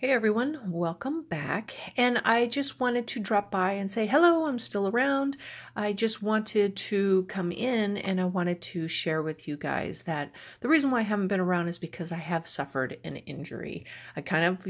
Hey everyone, welcome back. And I just wanted to drop by and say hello, I'm still around. I just wanted to come in and I wanted to share with you guys that the reason why I haven't been around is because I have suffered an injury. I kind of,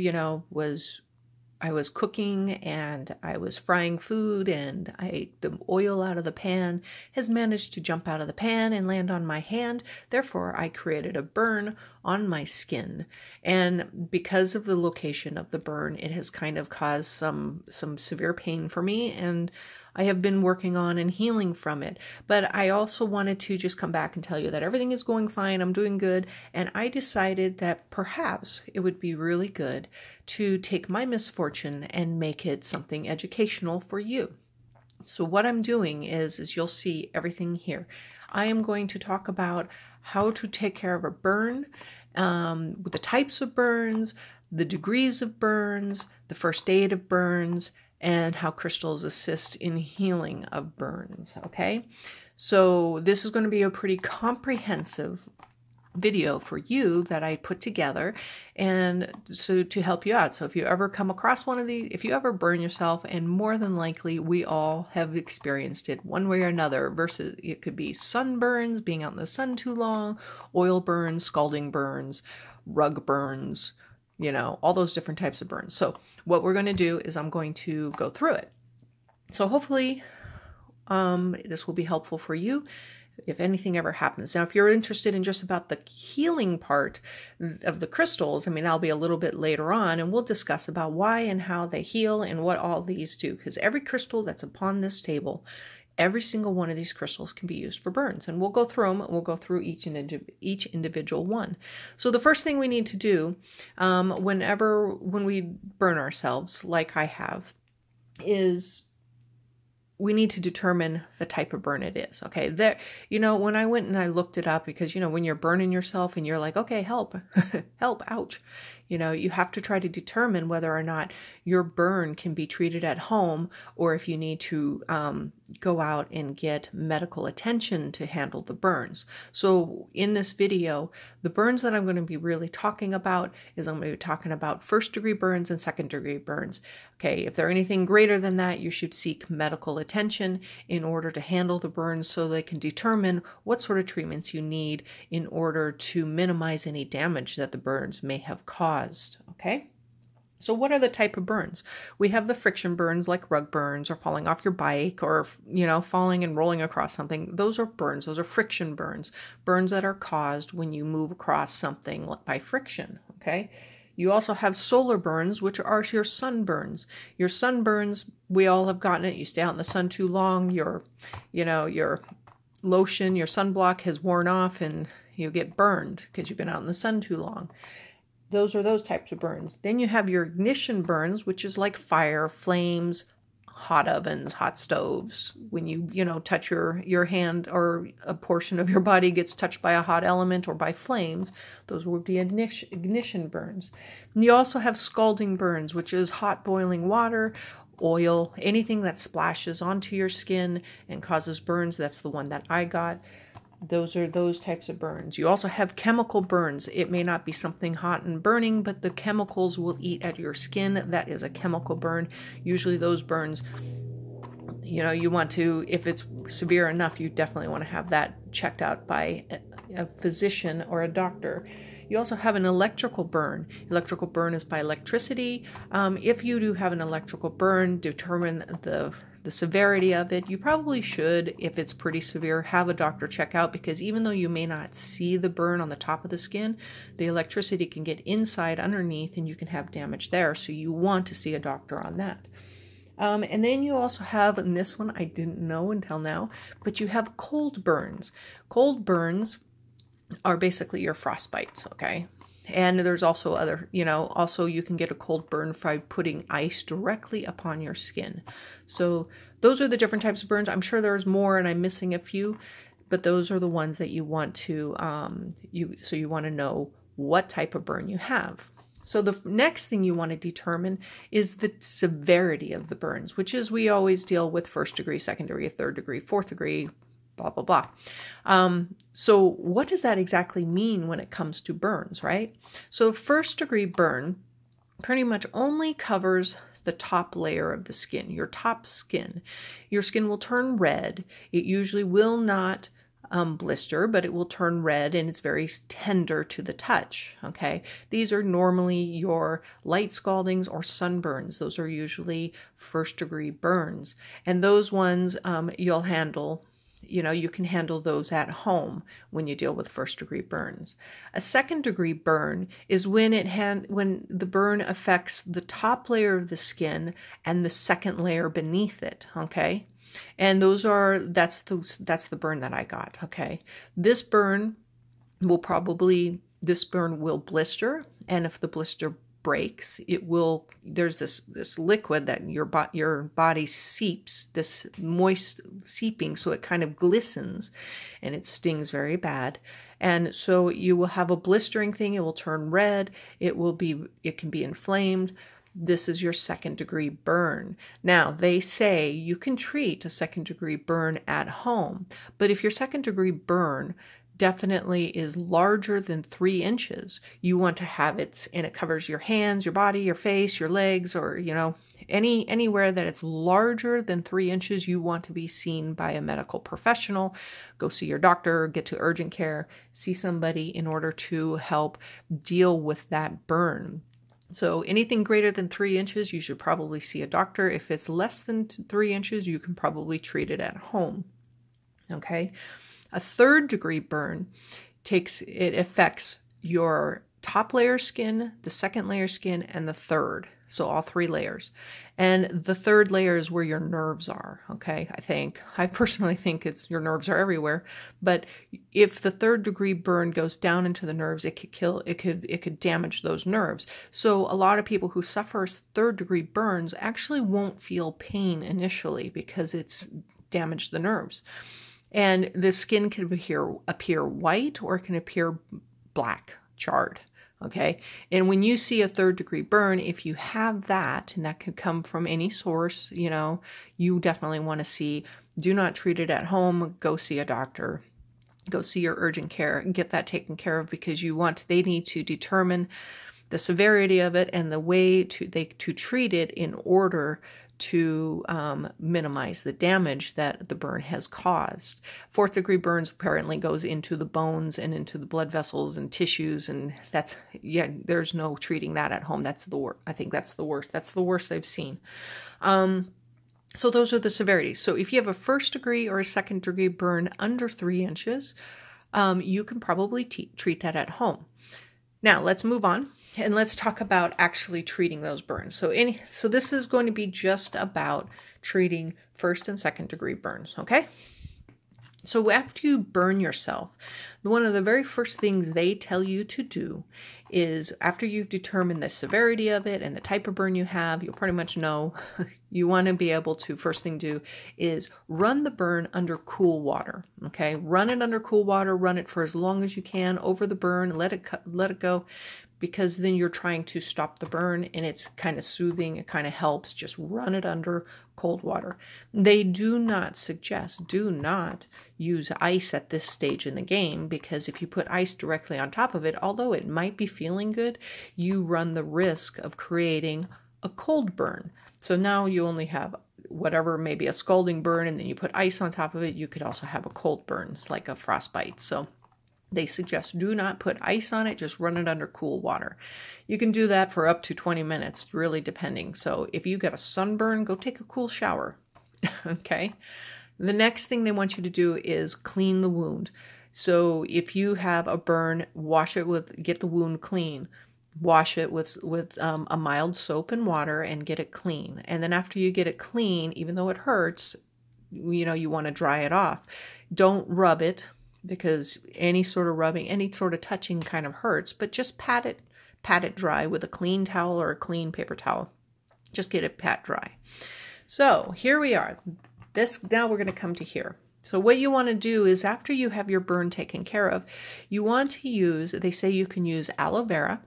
I was cooking and I was frying food and the oil out of the pan has managed to jump out of the pan and land on my hand. Therefore, I created a burn on my skin. And because of the location of the burn, it has kind of caused some severe pain for me, and I have been working on and healing from it. But I also wanted to just come back and tell you that everything is going fine. I'm doing good. And I decided that perhaps it would be really good to take my misfortune and make it something educational for you. So what I'm doing is you'll see everything here. I am going to talk about how to take care of a burn, the types of burns, the degrees of burns, the first aid of burns, and how crystals assist in healing of burns, okay? So this is going to be a pretty comprehensive video for you that I put together, and so to help you out. So if you ever come across one of these, if you ever burn yourself, and more than likely we all have experienced it one way or another, versus it could be sunburns, being out in the sun too long, oil burns, scalding burns, rug burns, all those different types of burns. So what we're going to do is I'm going to go through it. So hopefully this will be helpful for you if anything ever happens. Now, if you're interested in just about the healing part of the crystals, that'll be a little bit later on, and we'll discuss about why and how they heal and what all these do, because every crystal that's upon this table, every single one of these crystals can be used for burns, and we'll go through them. We'll go through each individual one. So the first thing we need to do when we burn ourselves, like I have, is we need to determine the type of burn it is. Okay, when I went and I looked it up, because when you're burning yourself and you're like, okay, help, help, ouch, you have to try to determine whether or not your burn can be treated at home, or if you need to go out and get medical attention to handle the burns. So in this video, the burns that I'm going to be really talking about is I'm going to be talking about first degree burns and second degree burns. Okay, if they're anything greater than that, you should seek medical attention in order to handle the burns, so they can determine what sort of treatments you need in order to minimize any damage that the burns may have caused. Okay? So what are the type of burns? We have the friction burns, like rug burns or falling off your bike, or, falling and rolling across something. Those are burns. Those are friction burns. Burns that are caused when you move across something by friction, okay? You also have solar burns, which are your sunburns. Your sunburns, we all have gotten it. You stay out in the sun too long, your lotion, your sunblock has worn off, and you get burned because you've been out in the sun too long. Those are those types of burns. Then you have your ignition burns, which is like fire, flames, hot ovens, hot stoves. When you touch your hand, or a portion of your body gets touched by a hot element or by flames, those would be ignition burns. And you also have scalding burns, which is hot boiling water, oil, anything that splashes onto your skin and causes burns. That's the one that I got. Those are those types of burns. You also have chemical burns. It may not be something hot and burning, but the chemicals will eat at your skin. That is a chemical burn. Usually those burns, you want to, if it's severe enough, you definitely want to have that checked out by a physician or a doctor. You also have an electrical burn. Electrical burn is by electricity. If you do have an electrical burn, determine the severity of it. You probably should, if it's pretty severe, have a doctor check out, because even though you may not see the burn on the top of the skin, the electricity can get inside underneath and you can have damage there. So you want to see a doctor on that. And then you also have, and this one I didn't know until now, but you have cold burns. Cold burns are basically your frostbites, okay? And there's also other, also you can get a cold burn by putting ice directly upon your skin. So those are the different types of burns. I'm sure there's more and I'm missing a few, but those are the ones that you want to, you want to know what type of burn you have. So the next thing you want to determine is the severity of the burns, which is, we always deal with first degree, second degree, third degree, fourth degree, blah, blah, blah. So what does that exactly mean when it comes to burns, right? So first degree burn pretty much only covers the top layer of the skin, your top skin. Your skin will turn red. It usually will not blister, but it will turn red, and it's very tender to the touch. Okay, these are normally your light scaldings or sunburns. Those are usually first-degree burns, and those ones you'll handle. You can handle those at home when you deal with first-degree burns. A second-degree burn is when the burn affects the top layer of the skin and the second layer beneath it. Okay. And that's the burn that I got. Okay. This burn will blister. And if the blister breaks, there's this liquid that your body seeps, this moist seeping. So it kind of glistens and it stings very bad. And so you will have a blistering thing. It will turn red. It can be inflamed. This is your second-degree burn. Now, they say you can treat a second-degree burn at home, but if your second-degree burn definitely is larger than 3 inches, you want to have it, and it covers your hands, your body, your face, your legs, or, anywhere that it's larger than 3 inches, you want to be seen by a medical professional. Go see your doctor, get to urgent care, see somebody in order to help deal with that burn. So anything greater than 3 inches, you should probably see a doctor. If it's less than 3 inches, you can probably treat it at home. Okay. A third-degree burn affects your top layer skin, the second layer skin, and the third. So all 3 layers. And the third layer is where your nerves are. Okay. I personally think your nerves are everywhere. But if the third-degree burn goes down into the nerves, it could damage those nerves. So a lot of people who suffer third-degree burns actually won't feel pain initially because it's damaged the nerves. And the skin can appear white, or it can appear black, charred. Okay. And when you see a third-degree burn, if you have that, and that could come from any source, you definitely want to do not treat it at home. Go see a doctor, go see your urgent care and get that taken care of, because they need to determine the severity of it and the way to treat it in order to minimize the damage that the burn has caused. Fourth-degree burns apparently goes into the bones and into the blood vessels and tissues, and there's no treating that at home. That's the worst. I think that's the worst. That's the worst I've seen. So those are the severities. So if you have a first-degree or a second-degree burn under 3 inches, you can probably treat that at home. Now let's move on. And let's talk about actually treating those burns. So this is going to be just about treating first and second degree burns, okay? So after you burn yourself, one of the very first things they tell you to do is, after you've determined the severity of it and the type of burn you have, you'll pretty much know, you want to be able to, first thing do is run the burn under cool water, okay? Run it under cool water, run it for as long as you can over the burn, let it go, because then you're trying to stop the burn, and it's kind of soothing. It kind of helps. Just run it under cold water. They do not use ice at this stage in the game, because if you put ice directly on top of it, although it might be feeling good, you run the risk of creating a cold burn. So now you only have whatever, maybe a scalding burn, and then you put ice on top of it. You could also have a cold burn. It's like a frostbite. So they suggest do not put ice on it, just run it under cool water. You can do that for up to 20 minutes, really depending. So if you get a sunburn, go take a cool shower. Okay. The next thing they want you to do is clean the wound. So if you have a burn, get the wound clean. Wash it with a mild soap and water and get it clean. And then after you get it clean, even though it hurts, you want to dry it off. Don't rub it, because any sort of rubbing, any sort of touching kind of hurts, but just pat it dry with a clean towel or a clean paper towel. Just get it pat dry. So here we are. Now we're going to come to here. So what you want to do is, after you have your burn taken care of, you want to use, they say you can use aloe vera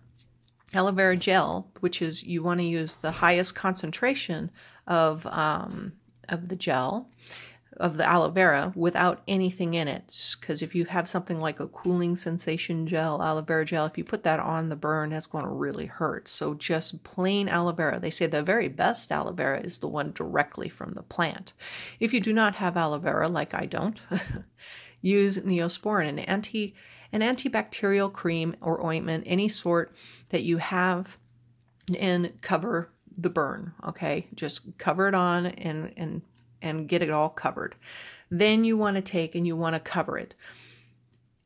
gel, which is, you want to use the highest concentration of the gel. of the aloe vera without anything in it. Because if you have something like a cooling sensation gel, aloe vera gel, if you put that on the burn, that's going to really hurt. So just plain aloe vera. They say the very best aloe vera is the one directly from the plant. If you do not have aloe vera, like I don't, use Neosporin, an antibacterial cream or ointment, any sort that you have, and cover the burn. Okay, just cover it on and get it all covered. Then you want to take and you want to cover it.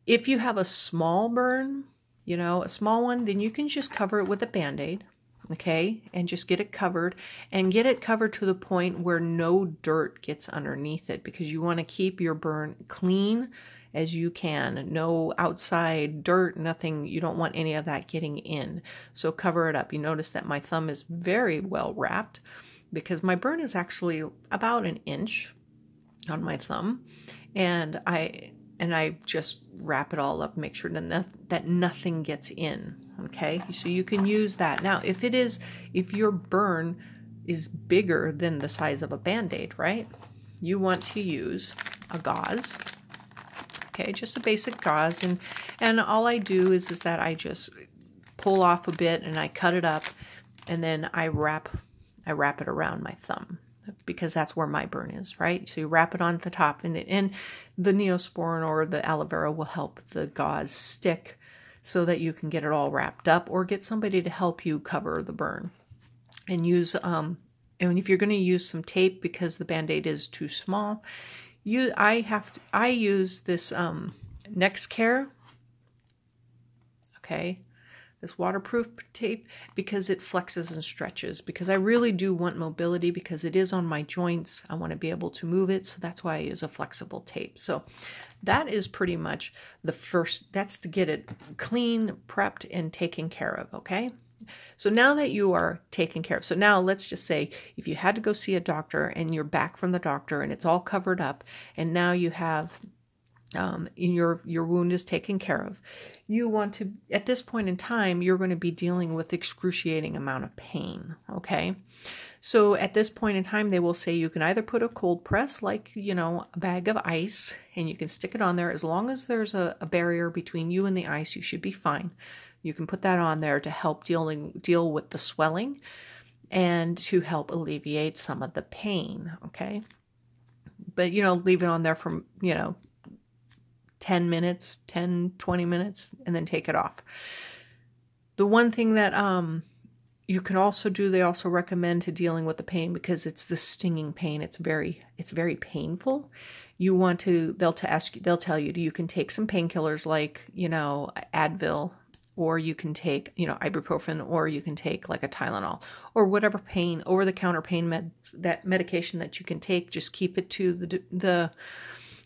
If you have a small burn, a small one, then you can just cover it with a Band-Aid, okay? And just get it covered, and get it covered to the point where no dirt gets underneath it, because you want to keep your burn clean as you can. No outside dirt, nothing. You don't want any of that getting in. So cover it up. You notice that my thumb is very well wrapped, because my burn is actually about an inch on my thumb, and I just wrap it all up, make sure that nothing gets in. Okay, so you can use that. Now, if your burn is bigger than the size of a Band-Aid, right? You want to use a gauze. Okay, just a basic gauze, and all I do is that I just pull off a bit and I cut it up, and then I wrap it around my thumb, because that's where my burn is, right? So you wrap it on the top, and the Neosporin or the aloe vera will help the gauze stick so that you can get it all wrapped up, or get somebody to help you cover the burn. And use, and if you're going to use some tape because the Band-Aid is too small, I use this NextCare, okay, this waterproof tape, because it flexes and stretches, because I really do want mobility, because it is on my joints. I want to be able to move it, so that's why I use a flexible tape. So that is pretty much the first, that's to get it clean, prepped, and taken care of, okay? So now that you are taken care of, so now let's just say if you had to go see a doctor and you're back from the doctor and it's all covered up, and now you have your wound is taken care of, you want to, at this point in time, you're going to be dealing with excruciating amount of pain, okay? So at this point in time, they will say you can either put a cold press, like, a bag of ice, and you can stick it on there. As long as there's a barrier between you and the ice, you should be fine. You can put that on there to help deal with the swelling and to help alleviate some of the pain, okay? But, leave it on there for, 10 minutes, 10, 20 minutes, and then take it off. The one thing that you can also do, they also recommend to dealing with the pain, because it's the stinging pain. It's very painful. You want to, they'll tell you you can take some painkillers like, Advil, or you can take, ibuprofen, or you can take like a Tylenol, or whatever pain, over-the-counter pain medication that you can take. Just keep it to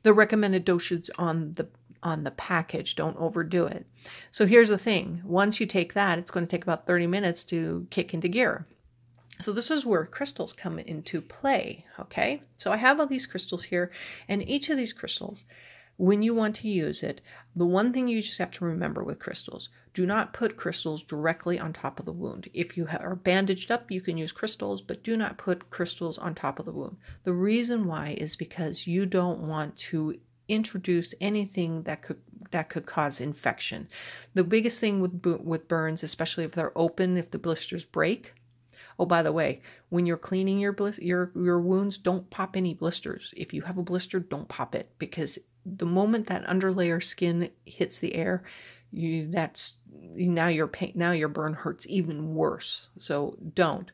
the recommended dosage on the package. Don't overdo it. So here's the thing. Once you take that, it's going to take about 30 minutes to kick into gear. So this is where crystals come into play, okay? So I have all these crystals here, and each of these crystals, when you want to use it, the one thing you just have to remember with crystals, do not put crystals directly on top of the wound. If you are bandaged up, you can use crystals, but do not put crystals on top of the wound. The reason why is because you don't want to introduce anything that could cause infection. The biggest thing with burns, especially if they're open, if the blisters break. Oh, by the way, when you're cleaning your wounds, don't pop any blisters. If you have a blister, don't pop it, because the moment that underlayer skin hits the air, now your burn hurts even worse. So don't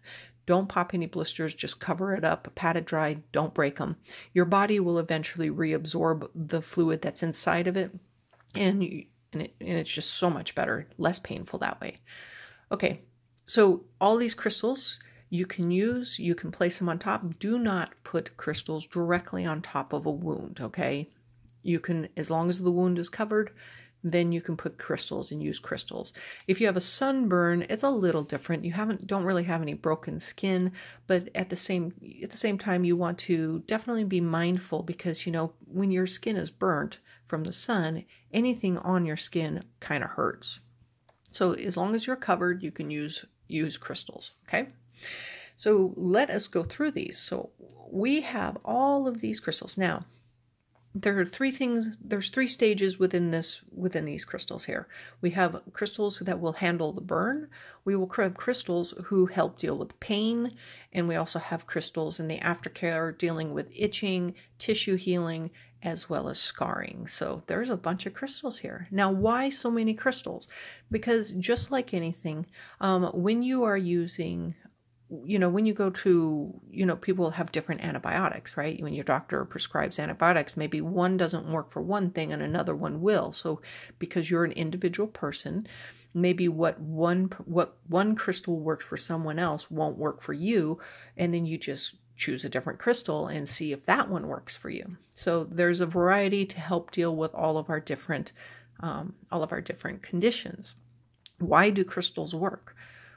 pop any blisters. Just cover it up, pat it dry, don't break them. Your body will eventually reabsorb the fluid that's inside of it, and it's just so much better, less painful that way. Okay, so all these crystals you can place them on top. Do not put crystals directly on top of a wound, okay? You can, as long as the wound is covered, then you can put crystals and use crystals. If you have a sunburn, it's a little different. You don't really have any broken skin, but at the same time, you want to definitely be mindful, because when your skin is burnt from the sun, anything on your skin kind of hurts. So as long as you're covered, you can use crystals, okay? So let us go through these. So we have all of these crystals. Now, there are three things, there's three stages within these crystals here. We have crystals that will handle the burn. We will have crystals who help deal with pain. And we also have crystals in the aftercare dealing with itching, tissue healing, as well as scarring. So there's a bunch of crystals here. Now, why so many crystals? Because just like anything, when you are using, when you go to, people have different antibiotics, right? When your doctor prescribes antibiotics, maybe one doesn't work for one thing and another one will. So because you're an individual person, maybe what one crystal works for someone else won't work for you. And then you just choose a different crystal and see if that one works for you. So there's a variety to help deal with all of our different conditions. Why do crystals work?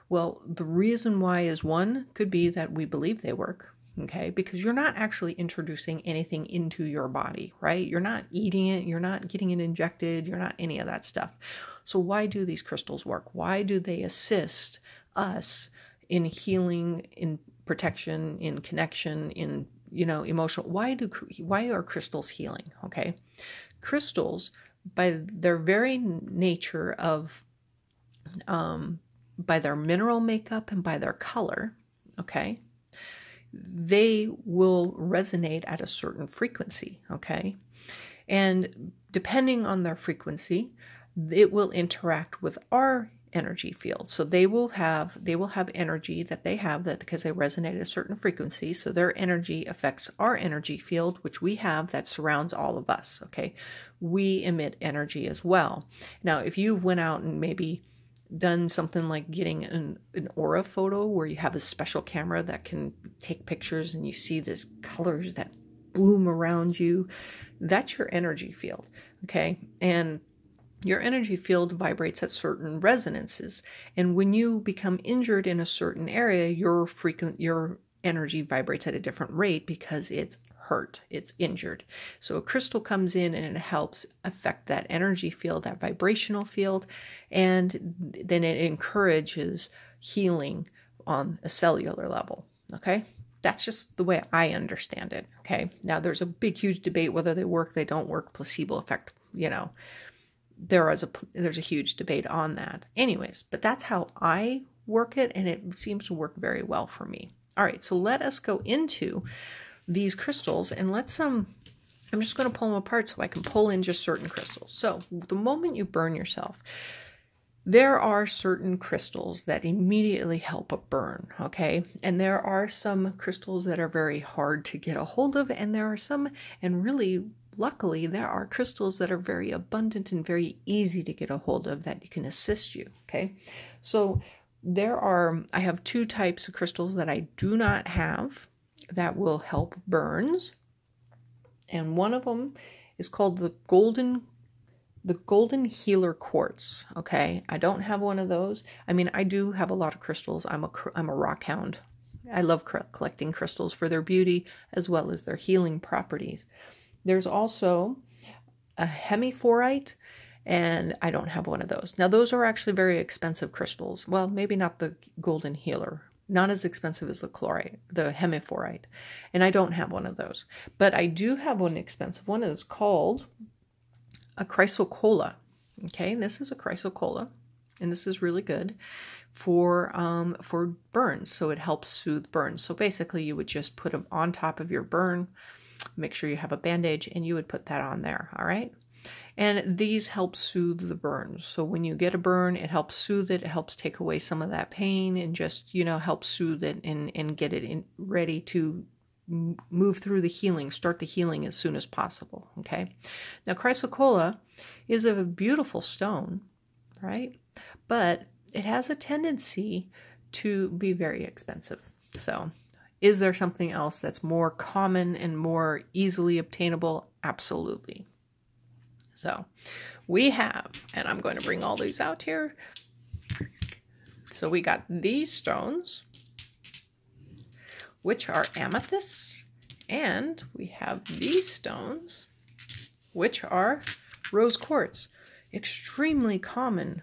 Well, the reason why is one could be that we believe they work, okay? Because you're not actually introducing anything into your body, right? You're not eating it, you're not getting it injected, you're not any of that stuff. So why do these crystals work? Why do they assist us in healing, in protection, in connection, in, emotional? Why are crystals healing, okay? Crystals, by their very nature of, by their mineral makeup and by their color, okay, they will resonate at a certain frequency, okay? And depending on their frequency, it will interact with our energy field. So they will have energy that they have that because they resonate at a certain frequency. So their energy affects our energy field, which we have that surrounds all of us, okay? We emit energy as well. Now, if you went out and maybe done something like getting an aura photo where you have a special camera that can take pictures and you see these colors that bloom around you, that's your energy field, okay? And your energy field vibrates at certain resonances. And when you become injured in a certain area, your energy vibrates at a different rate because it's hurt, it's injured. So a crystal comes in and it helps affect that energy field, that vibrational field, and then it encourages healing on a cellular level, okay? That's just the way I understand it, okay? Now, there's a big, huge debate whether they work, they don't work, placebo effect, there's a huge debate on that. Anyways, but that's how I work it, and it seems to work very well for me. All right, so let us go into these crystals and I'm just going to pull them apart so I can pull in just certain crystals. So the moment you burn yourself, there are certain crystals that immediately help a burn, okay? And there are some crystals that are very hard to get a hold of, and there are some, and really, luckily, there are crystals that are very abundant and very easy to get a hold of that can assist you, okay? So I have two types of crystals that I do not have that will help burns. And one of them is called the golden healer quartz. Okay. I don't have one of those. I mean, I do have a lot of crystals. I'm a rock hound. I love collecting crystals for their beauty as well as their healing properties. There's also a hemiphorite, and I don't have one of those. Now, those are actually very expensive crystals. Well, maybe not the golden healer. Not as expensive as the hemiphorite. And I don't have one of those. But I do have one expensive one. It's called a chrysocolla. Okay, this is a chrysocolla. And this is really good for burns. So it helps soothe burns. So basically you would just put them on top of your burn. Make sure you have a bandage and you would put that on there. All right. And these help soothe the burns. So when you get a burn, it helps soothe it. It helps take away some of that pain and just, help soothe it and get it ready to move through the healing, start the healing as soon as possible. Okay. Now, chrysocolla is a beautiful stone, right? But it has a tendency to be very expensive. So is there something else that's more common and more easily obtainable? Absolutely. So we have, and I'm going to bring all these out here. So we got these stones, which are amethysts, and we have these stones, which are rose quartz, extremely common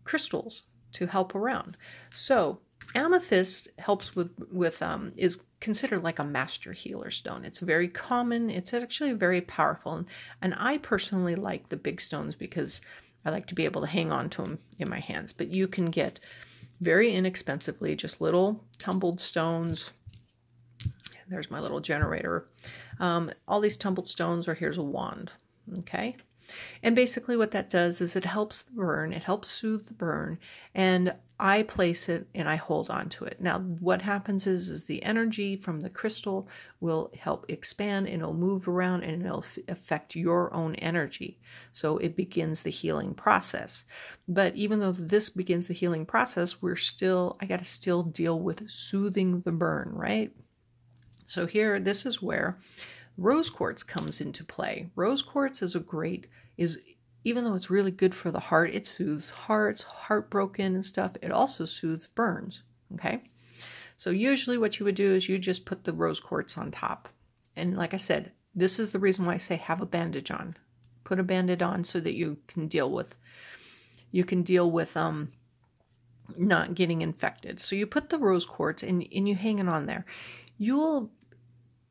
crystals to help around. So Amethyst helps with is considered like a master healer stone. It's very common. It's actually very powerful, and I personally like the big stones because I like to be able to hang on to them in my hands. But you can get very inexpensively just little tumbled stones. There's my little generator. All these tumbled stones, or here's a wand. Okay. And basically what that does is it helps the burn, it helps soothe the burn, and I place it and I hold on to it. Now what happens is the energy from the crystal will help expand and it'll move around and it'll affect your own energy. So it begins the healing process. But even though this begins the healing process, I got to still deal with soothing the burn, right? So here, this is where rose quartz comes into play. Rose quartz even though it's really good for the heart, it soothes hearts, heartbroken and stuff. It also soothes burns, okay? So usually what you would do is you just put the rose quartz on top. And like I said, this is the reason why I say have a bandage on. Put a bandage on so that you can deal with not getting infected. So you put the rose quartz and you hang it on there.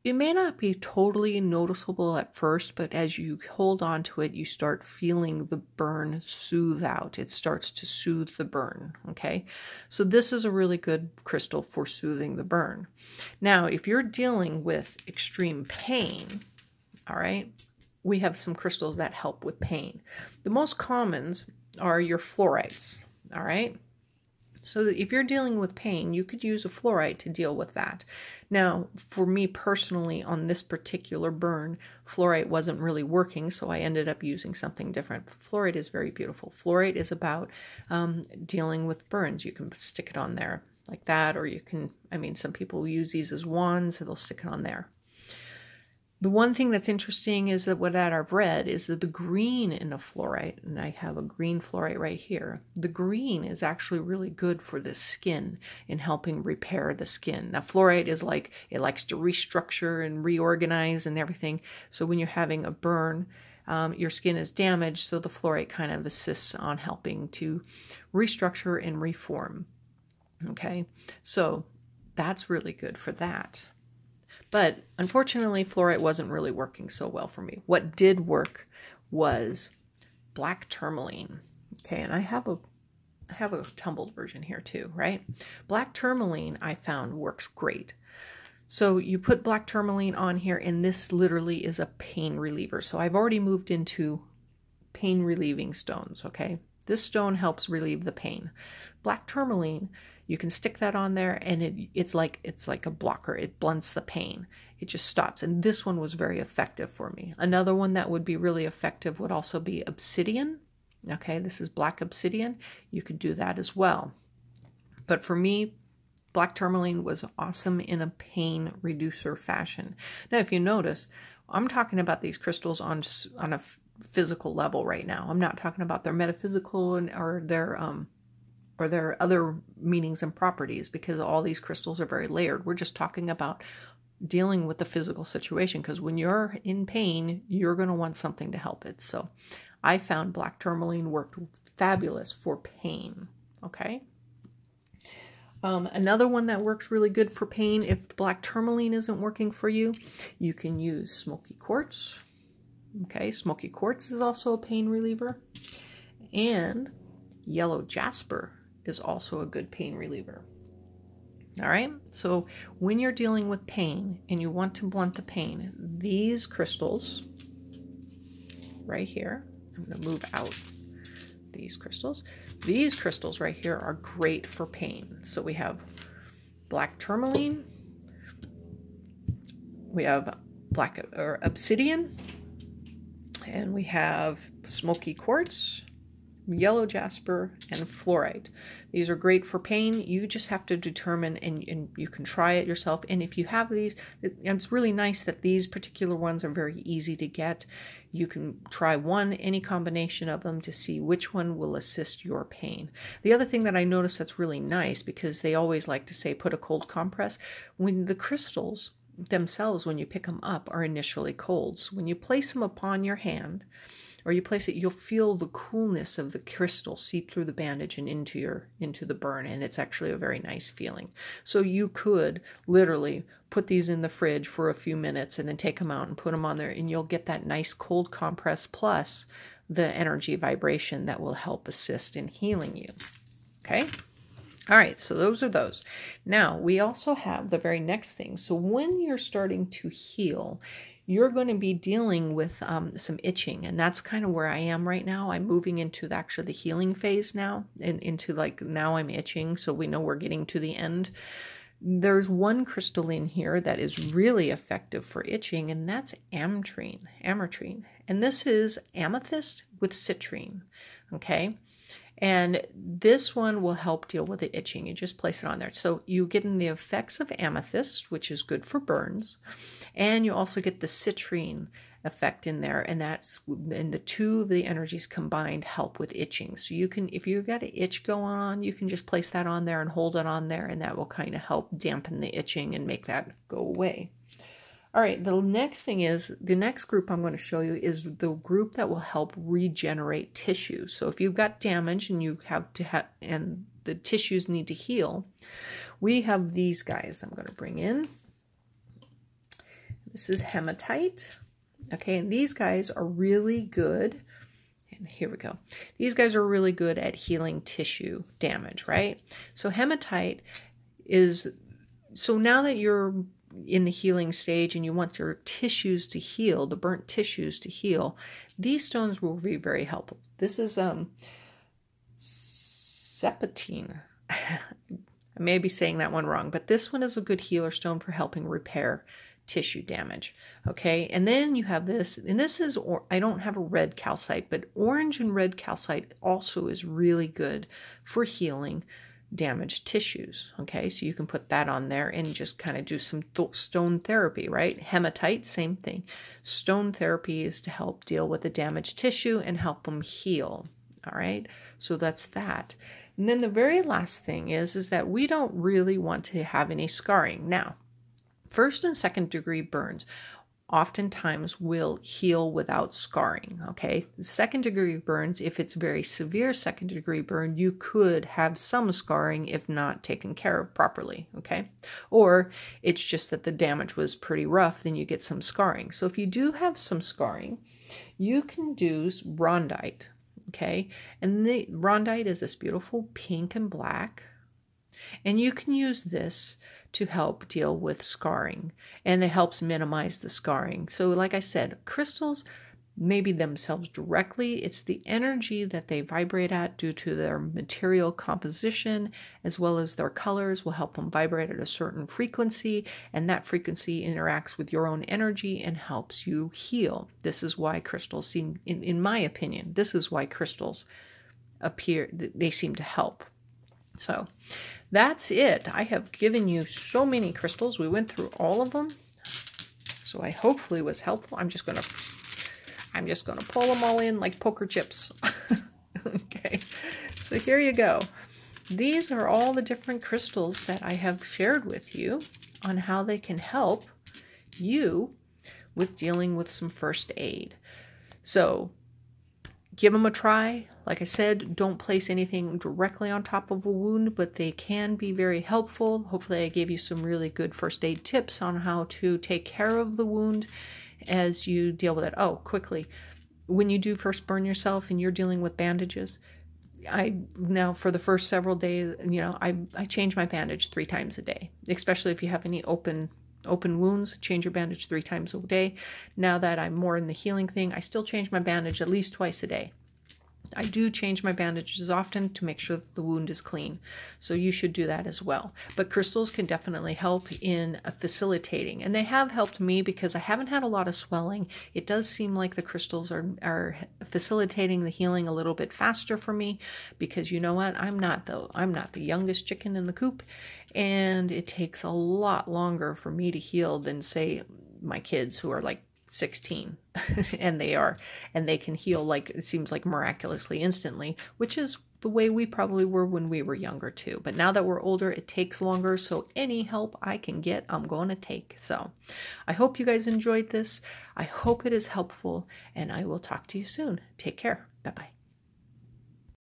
It may not be totally noticeable at first, but as you hold on to it, you start feeling the burn soothe out. It starts to soothe the burn, okay? So this is a really good crystal for soothing the burn. Now, if you're dealing with extreme pain, all right, we have some crystals that help with pain. The most commons are your fluorites, all right? So that if you're dealing with pain, you could use a fluorite to deal with that. Now, for me personally, on this particular burn, fluorite wasn't really working, so I ended up using something different. Fluorite is very beautiful. Fluorite is about dealing with burns. You can stick it on there like that, or you can, some people use these as wands, so they'll stick it on there. The one thing that's interesting is that what I've read is that the green in a fluorite, and I have a green fluorite right here, the green is actually really good for the skin in helping repair the skin. Now fluorite is like, it likes to restructure and reorganize and everything. So when you're having a burn, your skin is damaged, so the fluorite kind of assists on helping to restructure and reform. Okay, so that's really good for that. But unfortunately, fluorite wasn't really working so well for me. What did work was black tourmaline. Okay, and I have a tumbled version here too, right? Black tourmaline I found works great. So you put black tourmaline on here, and this literally is a pain reliever. So I've already moved into pain relieving stones, okay? This stone helps relieve the pain. Black tourmaline, you can stick that on there, and it's like a blocker. It blunts the pain. It just stops. And this one was very effective for me. Another one that would be really effective would also be obsidian. Okay, this is black obsidian. You could do that as well. But for me, black tourmaline was awesome in a pain reducer fashion. Now, if you notice, I'm talking about these crystals on a physical level right now. I'm not talking about their metaphysical or their other meanings and properties, because all these crystals are very layered. We're just talking about dealing with the physical situation, because when you're in pain, you're going to want something to help it. So I found black tourmaline worked fabulous for pain. Okay. Another one that works really good for pain, if the black tourmaline isn't working for you, you can use smoky quartz. Okay, smoky quartz is also a pain reliever. And yellow jasper is also a good pain reliever. All right, so when you're dealing with pain and you want to blunt the pain, these crystals right here, I'm going to move out these crystals. These crystals right here are great for pain. So we have black tourmaline, we have obsidian, and we have smoky quartz, yellow jasper, and fluorite. These are great for pain. You just have to determine, and you can try it yourself. And if you have these, it's really nice that these particular ones are very easy to get. You can try any combination of them to see which one will assist your pain. The other thing that I noticed that's really nice, because they always like to say put a cold compress, when the crystals themselves, when you pick them up, are initially cold. So when you place them upon your hand, or you place it, you'll feel the coolness of the crystal seep through the bandage and into the burn, and it's actually a very nice feeling. So you could literally put these in the fridge for a few minutes and then take them out and put them on there, and you'll get that nice cold compress plus the energy vibration that will help assist in healing you. Okay? All right, so those are those. Now, we also have the very next thing. So when you're starting to heal, you're going to be dealing with some itching, and that's kind of where I am right now. I'm moving into actually the healing phase now, and into like now I'm itching, so we know we're getting to the end. There's one crystal in here that is really effective for itching, and that's ametrine. And this is amethyst with citrine, okay? And this one will help deal with the itching. You just place it on there. So you get in the effects of amethyst, which is good for burns, and you also get the citrine effect in there, and the two of the energies combined help with itching. So you can, if you've got an itch going on, you can just place that on there and hold it on there, and that will kind of help dampen the itching and make that go away. All right, the next thing is, the next group I'm going to show you is the group that will help regenerate tissue. So if you've got damage and you have to have, and the tissues need to heal, we have these guys I'm going to bring in. This is hematite. Okay, and these guys are really good. And here we go. These guys are really good at healing tissue damage, right? So hematite is, so now that you're in the healing stage and you want your tissues to heal, the burnt tissues to heal, these stones will be very helpful. This is sepatine. I may be saying that one wrong, but this one is a good healer stone for helping repair tissue damage. Okay, and then you have this, and this is, I don't have a red calcite, but orange and red calcite also is really good for healing damaged tissues. Okay, so you can put that on there and just kind of do some stone therapy, right? Hematite, same thing. Stone therapy is to help deal with the damaged tissue and help them heal. All right, so that's that. And then the very last thing is that we don't really want to have any scarring. Now, first and second degree burns oftentimes will heal without scarring, okay? Second degree burns, if it's very severe second degree burn, you could have some scarring if not taken care of properly, okay? Or it's just that the damage was pretty rough, then you get some scarring. So if you do have some scarring, you can do rondite, okay? And the rondite is this beautiful pink and black, and you can use this to help deal with scarring, and it helps minimize the scarring. So like I said, crystals maybe themselves directly, it's the energy that they vibrate at due to their material composition, as well as their colors will help them vibrate at a certain frequency, and that frequency interacts with your own energy and helps you heal. This is why crystals seem, in my opinion, this is why crystals appear, they seem to help. So that's it. I have given you so many crystals. We went through all of them. So I hopefully was helpful. I'm just gonna pull them all in like poker chips. Okay. So here you go. These are all the different crystals that I have shared with you on how they can help you with dealing with some first aid. So give them a try. Like I said, don't place anything directly on top of a wound, but they can be very helpful. Hopefully I gave you some really good first aid tips on how to take care of the wound as you deal with it. Oh, quickly, when you do first burn yourself and you're dealing with bandages, now for the first several days, I change my bandage 3 times a day, especially if you have any open wounds. Change your bandage 3 times a day. Now that I'm more in the healing thing, I still change my bandage at least twice a day. I do change my bandages often to make sure that the wound is clean. So you should do that as well. But crystals can definitely help in facilitating. And they have helped me because I haven't had a lot of swelling. It does seem like the crystals are facilitating the healing a little bit faster for me, because you know what? I'm not the youngest chicken in the coop. And it takes a lot longer for me to heal than, say, my kids who are like 16 and they can heal, like, it seems like miraculously instantly, which is the way we probably were when we were younger too. But now that we're older, it takes longer. So any help I can get, I'm going to take. So I hope you guys enjoyed this. I hope it is helpful, and I will talk to you soon. Take care. Bye-bye.